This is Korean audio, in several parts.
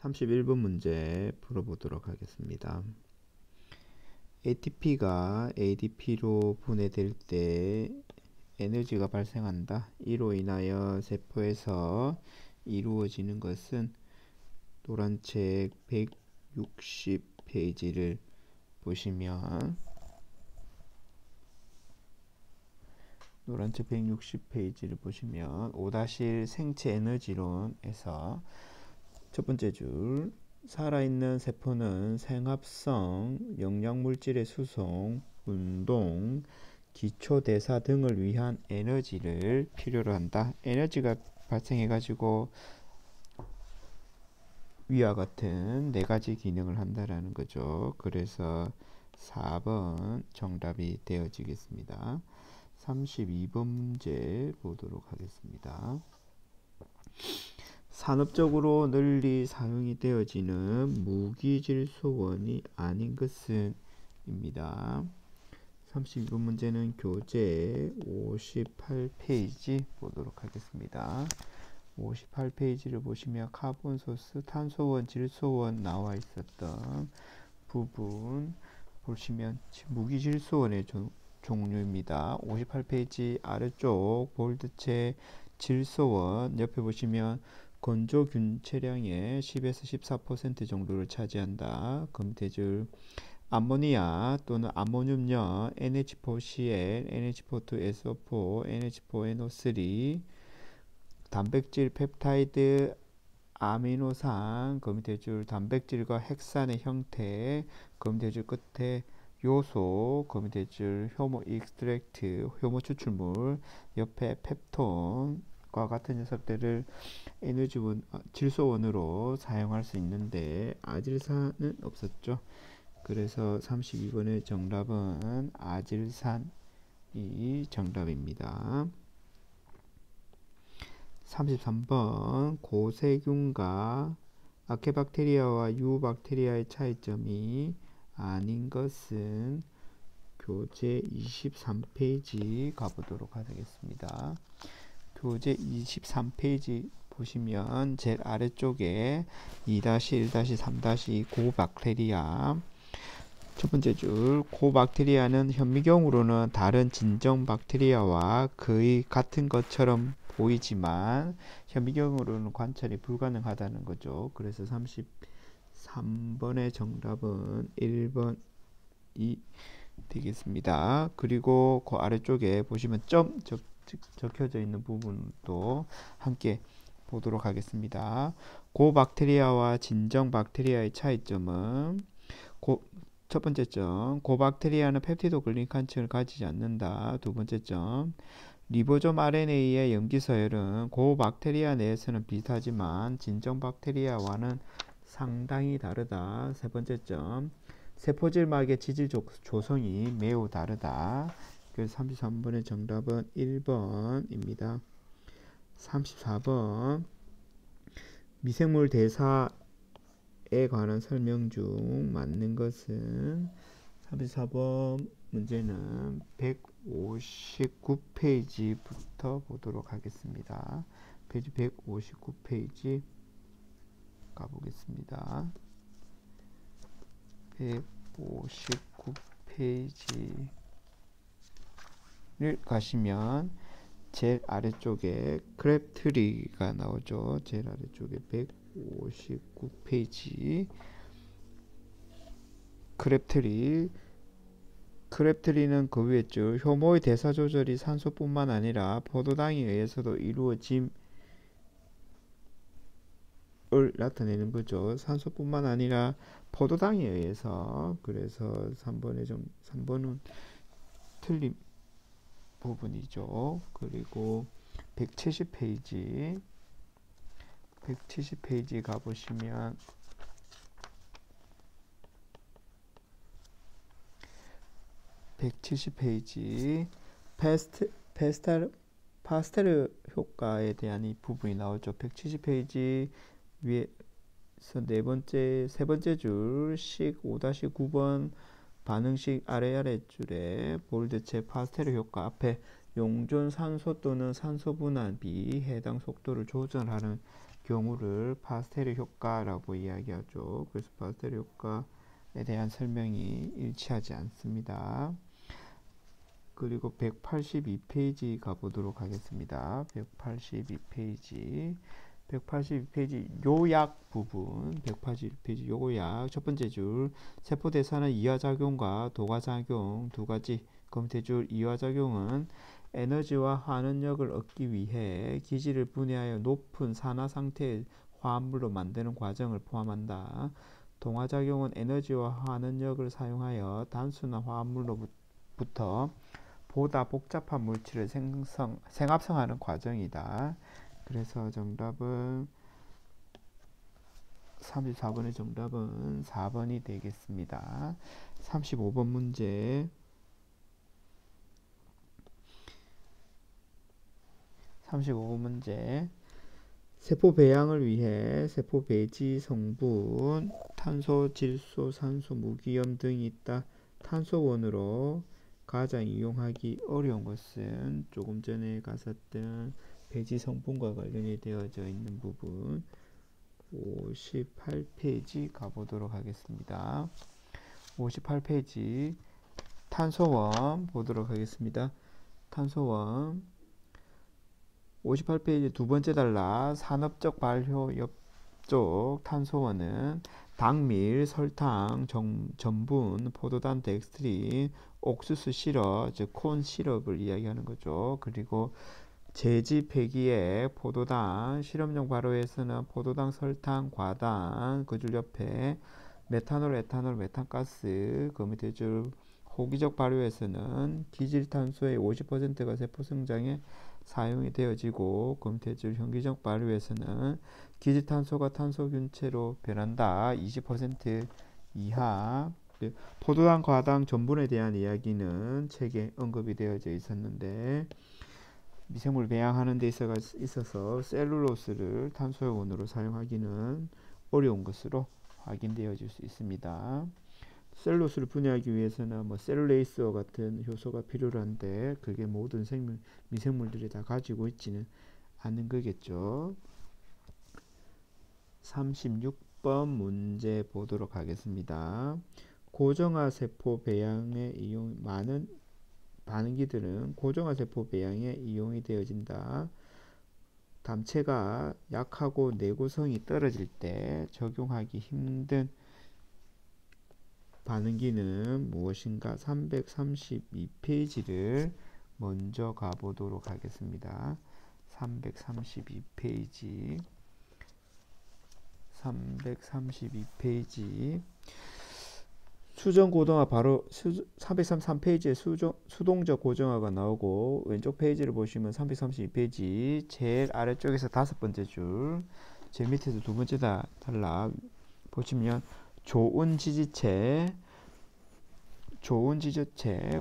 31번 문제 풀어보도록 하겠습니다. ATP가 ADP로 분해될 때 에너지가 발생한다. 이로 인하여 세포에서 이루어지는 것은 노란 책 160페이지를 보시면 노란 책 160페이지를 보시면 5-1 생체 에너지론에서 첫 번째 줄, 살아있는 세포는 생합성, 영양물질의 수송, 운동, 기초대사 등을 위한 에너지를 필요로 한다. 에너지가 발생해가지고 위와 같은 4가지 기능을 한다라는 거죠. 그래서 4번 정답이 되어지겠습니다. 32번 문제 보도록 하겠습니다. 산업적으로 널리 사용이 되어지는 무기질소원이 아닌 것은 입니다. 32번 문제는 교재 58페이지 보도록 하겠습니다. 58페이지를 보시면 카본소스, 탄소원, 질소원 나와 있었던 부분 보시면 무기질소원의 종류입니다. 58페이지 아래쪽 볼드체 질소원 옆에 보시면 건조균체량의 10에서 14% 정도를 차지한다. 그 밑에 줄 암모니아 또는 암모늄염, NH4Cl, NH4,2SO4, NH4NO3, 단백질, 펩타이드, 아미노산, 그 밑에 줄 단백질과 핵산의 형태, 그 밑에 줄 끝에 요소, 그 밑에 줄 효모 익스트랙트, 효모 추출물, 옆에 펩톤과 같은 녀석들을 에너지원, 질소원으로 사용할 수 있는데 아질산은 없었죠. 그래서 32번의 정답은 아질산이 정답입니다. 33번 고세균과 아케박테리아와 유박테리아의 차이점이 아닌 것은 교재 23페이지 가보도록 하겠습니다. 교재 23페이지 보시면 제일 아래쪽에 2-1-3- 고박테리아 첫 번째 줄, 고박테리아는 현미경으로는 다른 진정 박테리아와 거의 같은 것처럼 보이지만 현미경으로는 관찰이 불가능하다는 거죠. 그래서 33번의 정답은 1번이 되겠습니다. 그리고 그 아래쪽에 보시면 점 적혀져 있는 부분도 함께 보도록 하겠습니다. 고박테리아와 진정 박테리아의 차이점은 첫 번째 점, 고박테리아는 펩티도 글리칸층을 가지지 않는다. 두 번째 점, 리보솜 RNA의 염기 서열은 고박테리아 내에서는 비슷하지만 진정 박테리아와는 상당히 다르다. 세 번째 점, 세포질막의 지질 조성이 매우 다르다. 그래서 33번의 정답은 1번입니다. 34번, 미생물 대사에 관한 설명 중 맞는 것은 34번 문제는 159페이지부터 보도록 하겠습니다. 페이지 159페이지 가보겠습니다. 159페이지를 가시면 제일 아래쪽에 크랩트리가 나오죠. 제일 아래쪽에 159페이지 크랩트리는 그 위에 줄 효모의 대사 조절이 산소뿐만 아니라 포도당에 의해서도 이루어짐을 나타내는 거죠. 산소뿐만 아니라 포도당에 의해서. 그래서 3번은 틀린 부분이죠. 그리고 170페이지 가보시면 파스텔 효과에 대한 이 부분이 나오죠. 170페이지 위에서 세 번째 줄 식 5-9번 반응식 아래 줄에 볼드체 파스텔 효과 앞에 용존 산소 또는 산소 분압이 해당 속도를 조절하는 경우를 파스텔의 효과라고 이야기하죠. 그래서 파스텔의 효과에 대한 설명이 일치하지 않습니다. 그리고 182페이지 가보도록 하겠습니다. 182페이지 요약 부분. 182페이지 요약 첫 번째 줄 세포 대사는 이화작용과 도가작용 두 가지. 그 밑에 줄 이화작용은 에너지와 환원력을 얻기 위해 기질을 분해하여 높은 산화 상태의 화합물로 만드는 과정을 포함한다. 동화작용은 에너지와 환원력을 사용하여 단순한 화합물로부터 보다 복잡한 물질을 생합성하는 과정이다. 그래서 정답은 34번의 정답은 4번이 되겠습니다. 35번 문제. 35번 문제. 세포 배양을 위해 세포 배지 성분, 탄소, 질소, 산소, 무기염 등이 있다. 탄소원으로 가장 이용하기 어려운 것은 조금 전에 갔었던 배지 성분과 관련이 되어져 있는 부분 58페이지 가보도록 하겠습니다. 58페이지 탄소원 보도록 하겠습니다. 탄소원 58페이지 두 번째 단락 산업적 발효 엽쪽 탄소원은 당밀, 설탕, 전분, 포도당, 덱스트린, 옥수수 시럽, 즉 콘 시럽을 이야기하는 거죠. 그리고 제지 폐기에 포도당, 실험용 발효에서는 포도당, 설탕, 과당, 그 줄 옆에 메탄올, 에탄올, 메탄가스, 그 밑에 줄 호기적 발효에서는 기질탄소의 50%가 세포 성장에 사용이 되어지고, 그 밑에 줄 현기적 발효에서는 기질탄소가 탄소균체로 변한다. 20% 이하. 포도당, 과당, 전분에 대한 이야기는 책에 언급이 되어져 있었는데 미생물 배양하는 데 있어서 셀룰로스를 탄소요원으로 사용하기는 어려운 것으로 확인되어질 수 있습니다. 셀룰로스를 분해하기 위해서는 셀룰레이스와 같은 효소가 필요한데 그게 모든 미생물들이 다 가지고 있지는 않은 거겠죠. 36번 문제 보도록 하겠습니다. 고정화 세포 배양에 많은 반응기들은 고정화 세포 배양에 이용이 되어진다. 담체가 약하고 내구성이 떨어질 때 적용하기 힘든 반응기는 무엇인가? 332페이지를 먼저 가보도록 하겠습니다. 332페이지 332페이지 수정 고정화 바로 333페이지에 수동적 고정화가 나오고 왼쪽 페이지를 보시면 332페이지 제일 아래쪽에서 다섯 번째 줄 제일 밑에서 두 번째 단락 보시면 좋은 지지체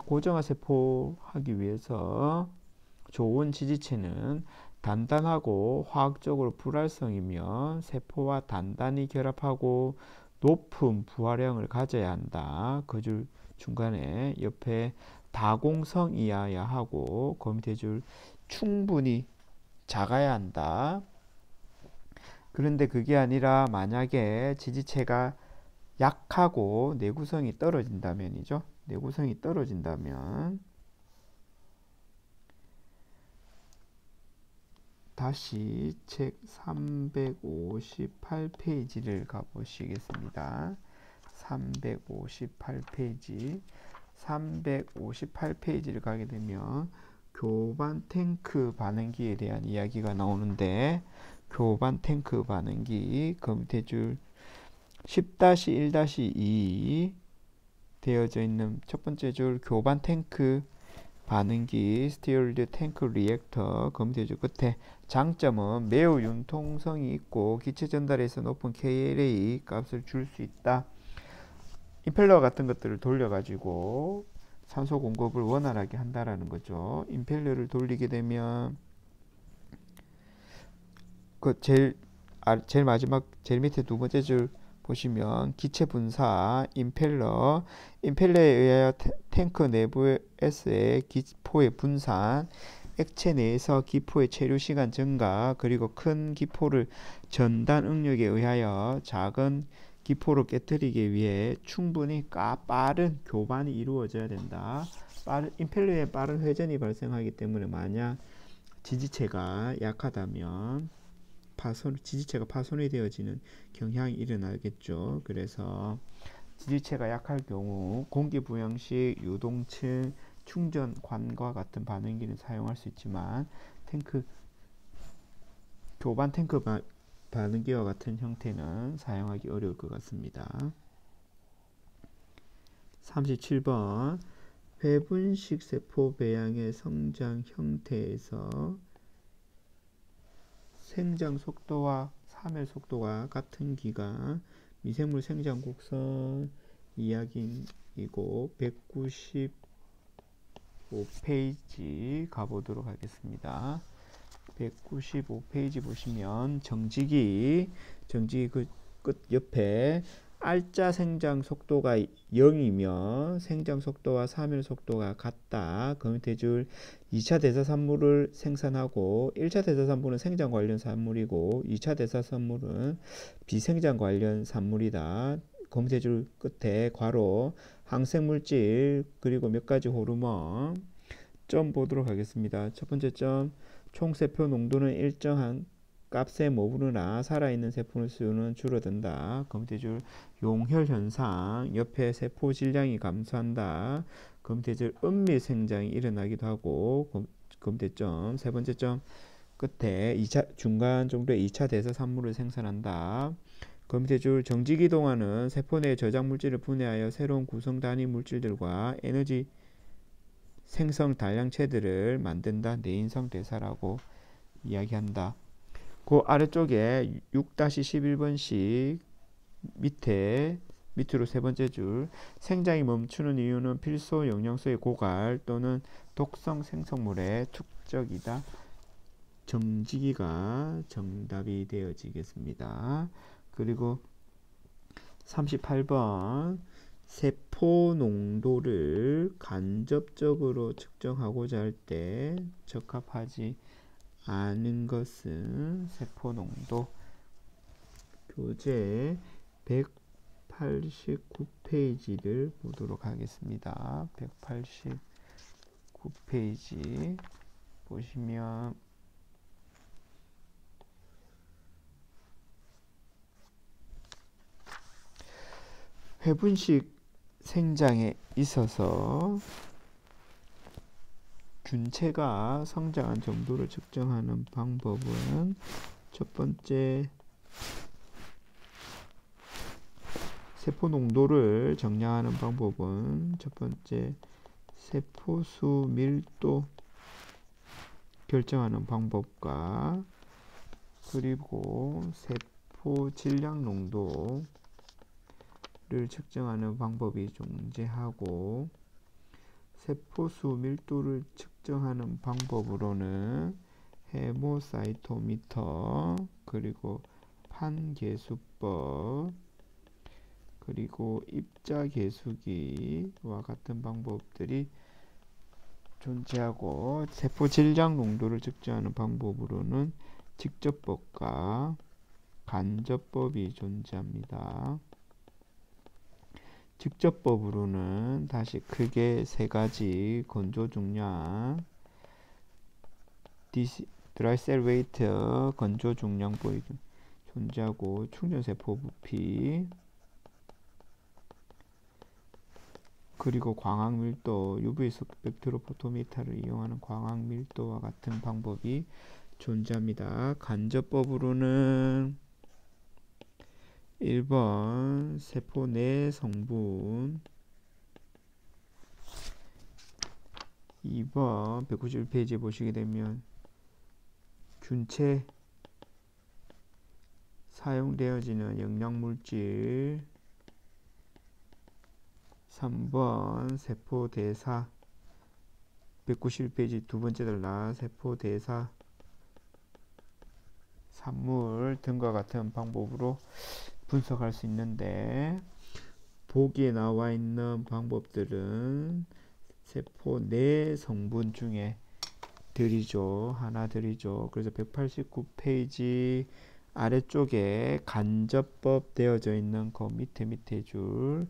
고정화 세포 하기 위해서 좋은 지지체는 단단하고 화학적으로 불활성이며 세포와 단단히 결합하고 높은 부하량을 가져야 한다. 그 줄 중간에 옆에 다공성이어야 하고 그 밑에 줄 충분히 작아야 한다. 그런데 그게 아니라 만약에 지지체가 약하고 내구성이 떨어진다면이죠. 내구성이 떨어진다면 다시 책 358페이지를 가보시겠습니다. 358페이지를 가게 되면 교반 탱크 반응기에 대한 이야기가 나오는데 교반 탱크 반응기 그 밑에 줄 10-1-2 되어져 있는 첫 번째 줄 교반 탱크 반응기 스티어드 탱크 리액터 그 밑에 줄 끝에 장점은 매우 융통성이 있고 기체 전달에서 높은 KLA 값을 줄 수 있다. 임펠러 같은 것들을 돌려가지고 산소 공급을 원활하게 한다라는 거죠. 임펠러를 돌리게 되면 그 제일 마지막 제일 밑에 두 번째 줄 보시면 기체 분사, 임펠러에 의하여 탱크 내부에서의 기포의 분산, 액체 내에서 기포의 체류 시간 증가, 그리고 큰 기포를 전단 응력에 의하여 작은 기포로 깨뜨리기 위해 충분히 빠른 교반이 이루어져야 된다. 임펠러에 빠른 회전이 발생하기 때문에 만약 지지체가 약하다면 지지체가 파손이 되어지는 경향이 일어나겠죠. 그래서 지지체가 약할 경우 공기부양식, 유동층, 충전관과 같은 반응기는 사용할 수 있지만 교반 탱크 반응기와 같은 형태는 사용하기 어려울 것 같습니다. 37번 회분식 세포 배양의 성장 형태에서 생장 속도와 사멸 속도가 같은 기가 미생물 생장 곡선 이야기이고 195페이지 가보도록 하겠습니다. 195페이지 보시면 정지기 끝 옆에 알짜 생장 속도가 0이며 생장 속도와 사멸 속도가 같다. 그럼 대줄 2차 대사산물을 생산하고 1차 대사산물은 생장 관련 산물이고 2차 대사산물은 비생장 관련 산물이다. 그럼 대줄 끝에 괄호 항생물질 그리고 몇 가지 호르몬 점 보도록 하겠습니다. 첫 번째 점 총세포 농도는 일정한 값에 머무르나 살아있는 세포의 수는 줄어든다. 검대줄 용혈 현상 옆에 세포 질량이 감소한다. 검대줄 은밀 생장이 일어나기도 하고 검대점 세 번째 점 끝에 중간 정도의 2차 대사 산물을 생산한다. 검대줄 정지기 동안은 세포 내 저장 물질을 분해하여 새로운 구성 단위 물질들과 에너지 생성 단량체들을 만든다. 내인성 대사라고 이야기한다. 그 아래쪽에 6-11번씩 밑으로 세 번째 줄 생장이 멈추는 이유는 필수 영양소의 고갈 또는 독성 생성물의 축적이다. 정지기가 정답이 되어지겠습니다. 그리고 38번 세포 농도를 간접적으로 측정하고자 할 때 적합하지 않은 것은 세포 농도. 교재 189페이지를 보도록 하겠습니다. 189페이지 보시면 회분식 생장에 있어서 균체가 성장한 정도를 측정하는 방법은 첫 번째 세포 농도를 정량하는 방법은 첫 번째 세포수 밀도 결정하는 방법과 그리고 세포 질량 농도를 측정하는 방법이 존재하고 세포수 밀도를 측정하는 방법으로는 헤모사이토미터 그리고 판계수법 그리고 입자계수기와 같은 방법들이 존재하고 세포 질량 농도를 측정하는 방법으로는 직접법과 간접법이 존재합니다. 직접법으로는 다시 크게 세 가지 건조 중량, 드라이 셀 웨이트, 건조 중량법이 존재하고 충전세포 부피 그리고 광학밀도, UV 스펙트로포토미터를 이용하는 광학밀도와 같은 방법이 존재합니다. 간접법으로는 1번 세포 내 성분 2번 191페이지 보시게 되면 균체 사용되어지는 영양물질 3번 세포 대사 191페이지 두 번째 달라 세포 대사 산물 등과 같은 방법으로 분석할 수 있는데 보기에 나와 있는 방법들은 세포 내 성분 중에 하나들이죠. 그래서 189페이지 아래쪽에 간접법 되어져 있는 그 밑에 줄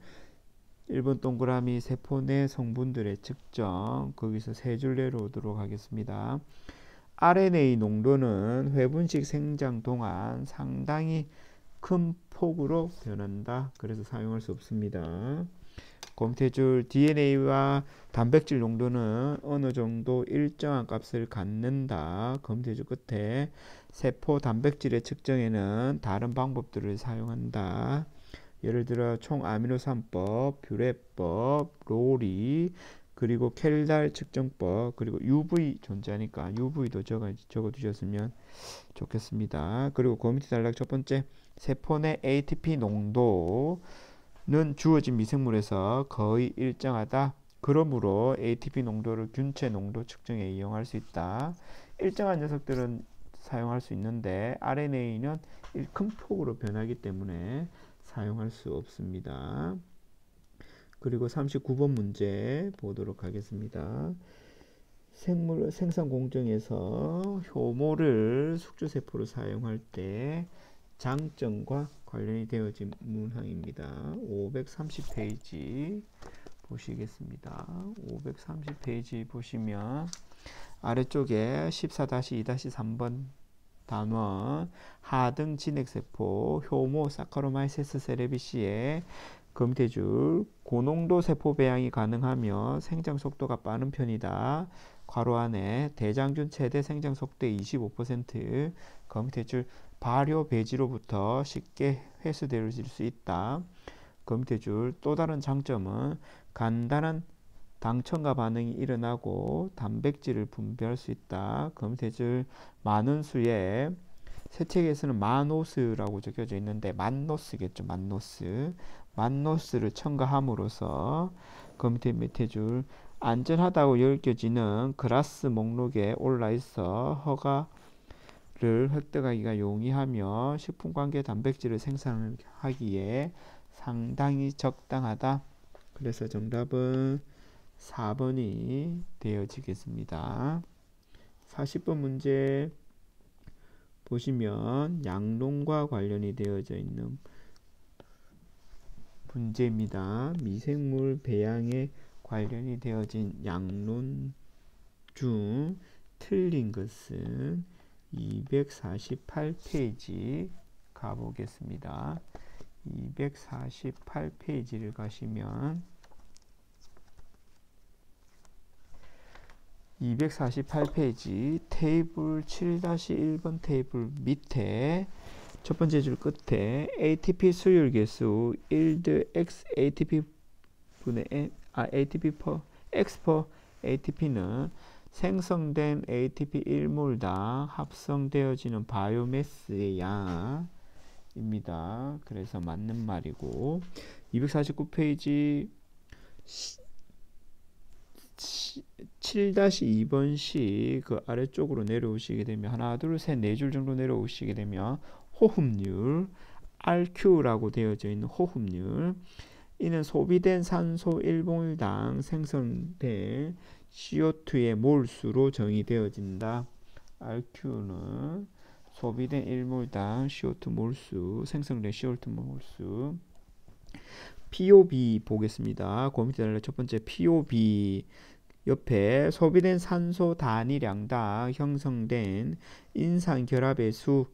1번 동그라미 세포 내 성분들의 측정, 거기서 세 줄 내려오도록 하겠습니다. RNA 농도는 회분식 생장 동안 상당히 큰 폭으로 변한다. 그래서 사용할 수 없습니다. 그 밑에 줄 DNA와 단백질 농도는 어느 정도 일정한 값을 갖는다. 그 밑에 줄 끝에 세포 단백질의 측정에는 다른 방법들을 사용한다. 예를 들어 총아미노산법, 뷰레법, 로리, 그리고 켈달 측정법, 그리고 UV 존재하니까 UV도 적어 두셨으면 좋겠습니다. 그리고 그 밑에 단락 첫 번째, 세포 내 ATP 농도는 주어진 미생물에서 거의 일정하다. 그러므로 ATP 농도를 균체 농도 측정에 이용할 수 있다. 일정한 녀석들은 사용할 수 있는데 RNA는 큰 폭으로 변하기 때문에 사용할 수 없습니다. 그리고 39번 문제 보도록 하겠습니다. 생물 생산 공정에서 효모를 숙주세포로 사용할 때 장점과 관련이 되어진 문항입니다. 530페이지 보시겠습니다. 530페이지 보시면 아래쪽에 14-2-3번 단원 하등 진핵세포 효모 사카로마이세스 세레비시의 금태줄 고농도 세포 배양이 가능하며 생장 속도가 빠른 편이다. 괄호 안에 대장균 최대 생장 속도의 25% 금태줄 발효 배지로부터 쉽게 회수될 수 있다. 금태줄 또 다른 장점은 간단한 당첨과 반응이 일어나고 단백질을 분비할 수 있다. 금태줄 많은 수의 새 책에서는 마노스라고 적혀져 있는데 만노스겠죠. 만노스를 첨가함으로써 금태 줄 안전하다고 여겨지는 그라스 목록에 올라 있어 허가를 획득하기가 용이하며 식품관계 단백질을 생산하기에 상당히 적당하다. 그래서 정답은 4번이 되어지겠습니다. 40번 문제 보시면 양론과 관련이 되어져 있는 문제입니다. 미생물 배양에 관련이 되어진 양론 중 틀린 것은 248페이지 가보겠습니다. 248페이지를 가시면 248페이지 테이블 7-1번 테이블 밑에 첫 번째 줄 끝에 ATP 수율 계수 1드 X ATP 분의 ATP per X per ATP는 생성된 ATP 1몰당 합성되어지는 바이오매스의 양입니다. 그래서 맞는 말이고 249페이지 7-2번씩 그 아래쪽으로 내려오시게 되면 하나 둘 셋 네 줄 정도 내려오시게 되면 호흡률 RQ라고 되어져 있는 호흡률, 이는 소비된 산소 1몰당 생성된 CO2의 몰수로 정의되어진다. RQ는 소비된 1몰당 CO2 몰수, 생성된 CO2 몰수. POB 보겠습니다. 그 밑에 첫 번째 POB 옆에 소비된 산소 단위량당 형성된 인산결합의 수,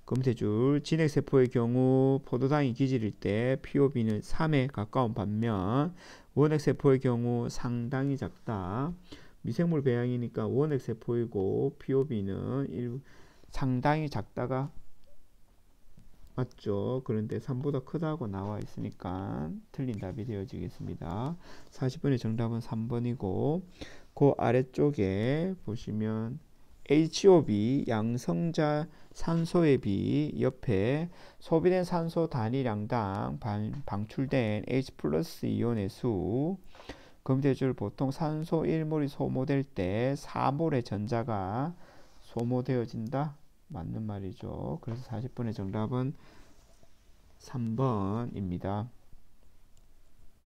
그 밑에 줄 진핵세포의 경우 포도당이 기질일 때 POB는 3에 가까운 반면 원핵세포의 경우 상당히 작다. 미생물 배양이니까 원핵세포이고 POB는 상당히 작다가 맞죠? 그런데 3보다 크다고 나와 있으니까 틀린 답이 되어지겠습니다. 40번의 정답은 3번이고 그 아래쪽에 보시면 HOB 양성자 산소의 비 옆에 소비된 산소 단위량당 방출된 H 플러스 이온의 수, 금대줄 보통 산소 1몰이 소모될 때 4몰의 전자가 소모되어진다. 맞는 말이죠. 그래서 40번의 정답은 3번입니다.